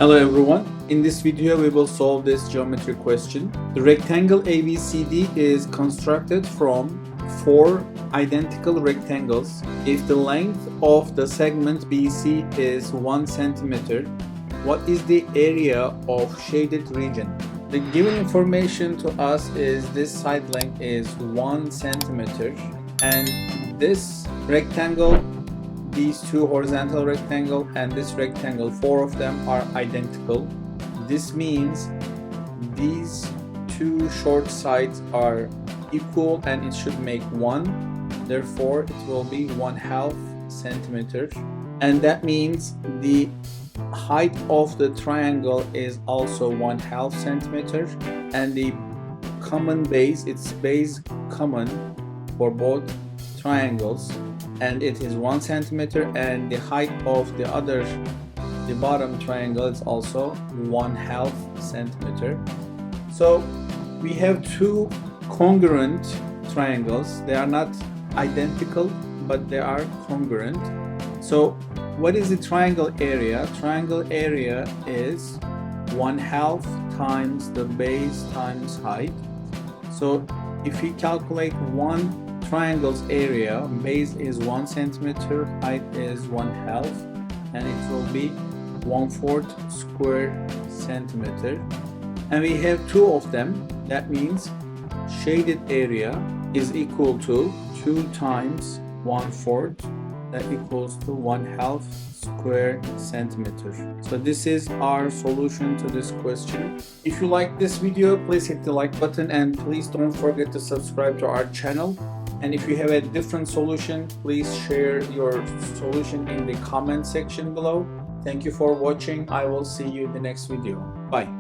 Hello everyone, in this video we will solve this geometry question. The rectangle ABCD is constructed from 4 identical rectangles. If the length of the segment BC is 1 centimeter, what is the area of shaded region? The given information to us is this side length is 1 centimeter and this rectangle, these two horizontal rectangle and this rectangle, 4 of them are identical. This means these two short sides are equal and it should make 1. Therefore, it will be 1/2 centimeter. And that means the height of the triangle is also 1/2 centimeter. And the common base, its base common for both triangles, and it is 1 centimeter, and the height of the bottom triangle is also 1/2 centimeter. So we have two congruent triangles. They are not identical, but they are congruent. So what is the triangle area? Triangle area is 1/2 times the base times height. So if we calculate one triangle's area, base is 1 centimeter, height is 1/2, and it will be 1/4 square centimeter. And we have two of them. That means shaded area is equal to 2 times 1/4. That equals to 1/2 square centimeter. So this is our solution to this question. If you like this video, please hit the like button and please don't forget to subscribe to our channel. And if you have a different solution, please share your solution in the comment section below. Thank you for watching. I will see you in the next video. Bye.